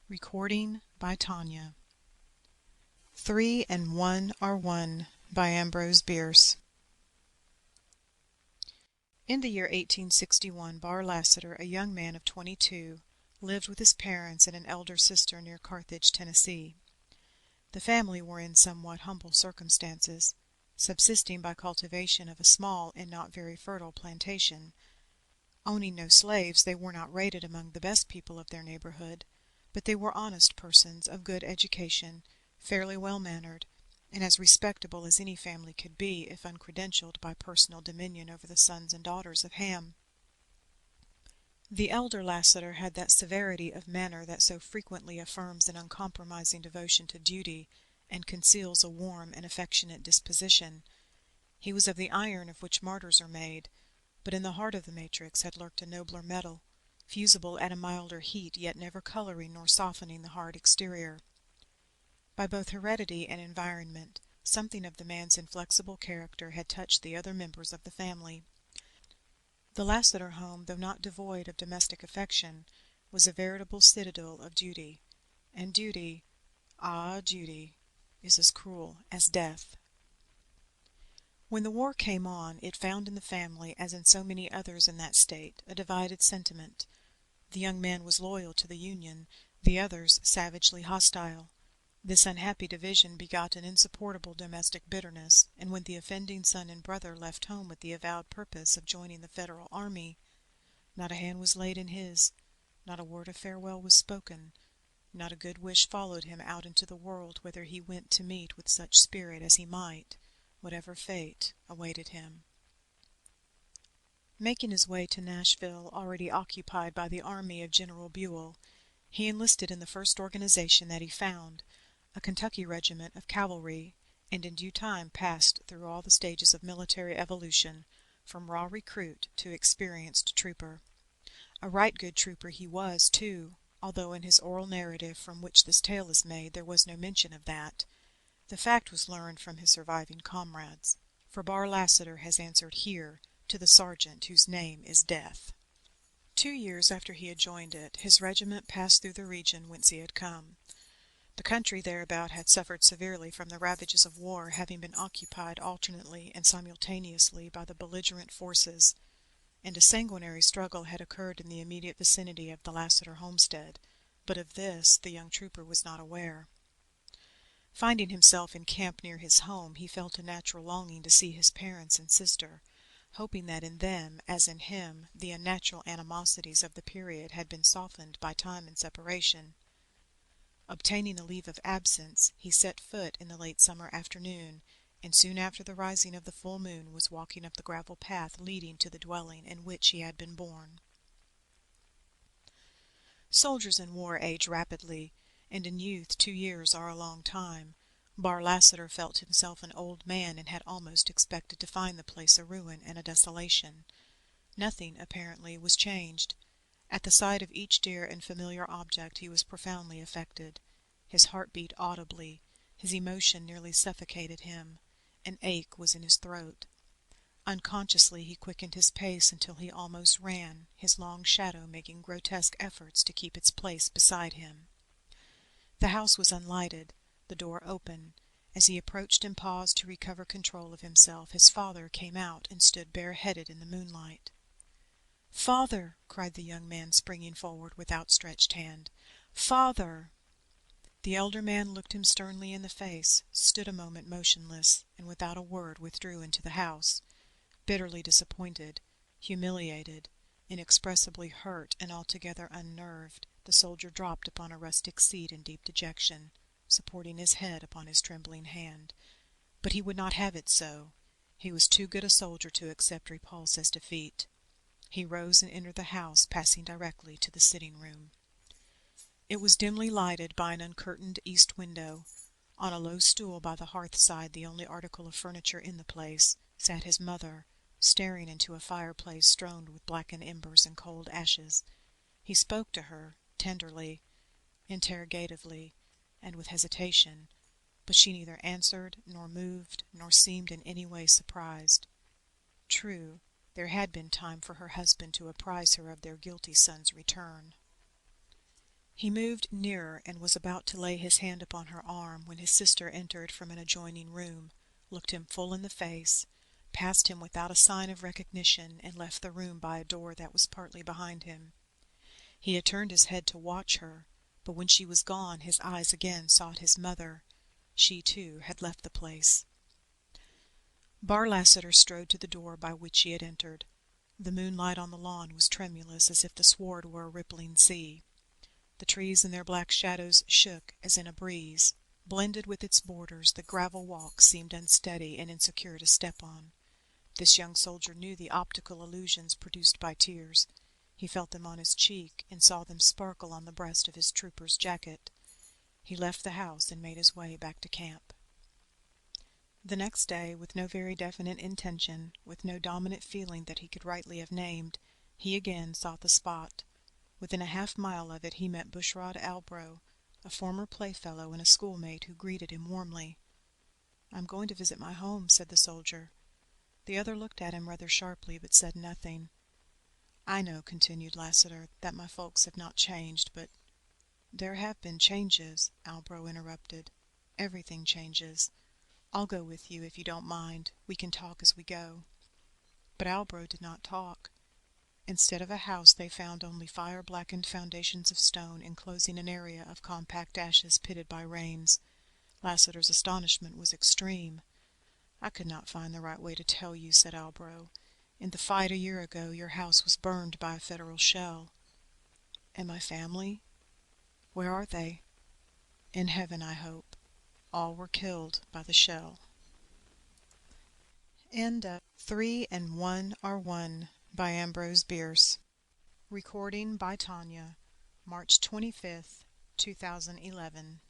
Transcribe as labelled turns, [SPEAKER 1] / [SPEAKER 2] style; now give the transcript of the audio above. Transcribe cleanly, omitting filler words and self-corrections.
[SPEAKER 1] Recording by Tanya. 3 and 1 are one by Ambrose Bierce. In the year 1861, Bar Lassiter, a young man of 22, lived with his parents and an elder sister near Carthage, Tennessee. The family were in somewhat humble circumstances, subsisting by cultivation of a small and not very fertile plantation. Owning no slaves, they were not rated among the best people of their neighborhood, but they were honest persons of good education, fairly well-mannered, and as respectable as any family could be if uncredentialed by personal dominion over the sons and daughters of Ham. The elder Lassiter had that severity of manner that so frequently affirms an uncompromising devotion to duty and conceals a warm and affectionate disposition. He was of the iron of which martyrs are made, but in the heart of the matrix had lurked a nobler metal, fusible at a milder heat, yet never coloring nor softening the hard exterior. By both heredity and environment, something of the man's inflexible character had touched the other members of the family. The Lassiter home, though not devoid of domestic affection, was a veritable citadel of duty, and duty, duty, is as cruel as death. When the war came on, it found in the family, as in so many others in that state, a divided sentiment. The young man was loyal to the Union, the others savagely hostile. This unhappy division begot an insupportable domestic bitterness, and when the offending son and brother left home with the avowed purpose of joining the Federal army, not a hand was laid in his, not a word of farewell was spoken, not a good wish followed him out into the world, whither he went to meet with such spirit as he might, whatever fate awaited him. Making his way to Nashville, already occupied by the army of General Buell, he enlisted in the first organization that he found, a Kentucky regiment of cavalry, and in due time passed through all the stages of military evolution, from raw recruit to experienced trooper. A right good trooper he was, too, although in his oral narrative from which this tale is made there was no mention of that. The fact was learned from his surviving comrades, for Bar Lassiter has answered here to the sergeant whose name is Death. 2 years after he had joined it, his regiment passed through the region whence he had come. The country thereabout had suffered severely from the ravages of war, having been occupied alternately and simultaneously by the belligerent forces, and a sanguinary struggle had occurred in the immediate vicinity of the Lassiter homestead, but of this the young trooper was not aware. Finding himself in camp near his home, he felt a natural longing to see his parents and sister, hoping that in them, as in him, the unnatural animosities of the period had been softened by time and separation. Obtaining a leave of absence, he set foot in the late summer afternoon, and soon after the rising of the full moon was walking up the gravel path leading to the dwelling in which he had been born. Soldiers in war age rapidly, and in youth 2 years are a long time. Bar Lassiter felt himself an old man and had almost expected to find the place a ruin and a desolation. Nothing, apparently, was changed. At the sight of each dear and familiar object he was profoundly affected. His heart beat audibly, his emotion nearly suffocated him, an ache was in his throat. Unconsciously he quickened his pace until he almost ran, his long shadow making grotesque efforts to keep its place beside him. The house was unlighted, the door open. As he approached and paused to recover control of himself, his father came out and stood bareheaded in the moonlight. "Father!" cried the young man, springing forward with outstretched hand. "Father!" The elder man looked him sternly in the face, stood a moment motionless, and without a word withdrew into the house. Bitterly disappointed, humiliated, inexpressibly hurt, and altogether unnerved, the soldier dropped upon a rustic seat in deep dejection, supporting his head upon his trembling hand. But he would not have it so. He was too good a soldier to accept repulse as defeat. He rose and entered the house, passing directly to the sitting-room. It was dimly lighted by an uncurtained east window. On a low stool by the hearth-side, the only article of furniture in the place, sat his mother, staring into a fireplace strewn with blackened embers and cold ashes. He spoke to her, tenderly, interrogatively, and with hesitation, but she neither answered, nor moved, nor seemed in any way surprised. True, there had been time for her husband to apprise her of their guilty son's return. He moved nearer and was about to lay his hand upon her arm when his sister entered from an adjoining room, looked him full in the face, passed him without a sign of recognition, and left the room by a door that was partly behind him. He had turned his head to watch her, but when she was gone his eyes again sought his mother. She, too, had left the place. Bar Lassiter strode to the door by which he had entered. The moonlight on the lawn was tremulous as if the sward were a rippling sea. The trees in their black shadows shook as in a breeze. Blended with its borders, the gravel walk seemed unsteady and insecure to step on. This young soldier knew the optical illusions produced by tears. He felt them on his cheek and saw them sparkle on the breast of his trooper's jacket. He left the house and made his way back to camp. The next day, with no very definite intention, with no dominant feeling that he could rightly have named, he again sought the spot. Within a half-mile of it he met Bushrod Ambrose, a former playfellow and a schoolmate, who greeted him warmly. "I'm going to visit my home," said the soldier. The other looked at him rather sharply, but said nothing. "I know," continued Lassiter, "that my folks have not changed, but—" "There have been changes," Ambrose interrupted. "Everything changes. I'll go with you, if you don't mind. We can talk as we go." But Ambrose did not talk. Instead of a house they found only fire-blackened foundations of stone enclosing an area of compact ashes pitted by rains. Lassiter's astonishment was extreme. "I could not find the right way to tell you," said Ambrose. "In the fight a year ago your house was burned by a Federal shell." "And my family? Where are they?" "In heaven, I hope. All were killed by the shell." End of 3 and 1 Are One by Ambrose Bierce. Recording by Tanya, March 25th, 2011.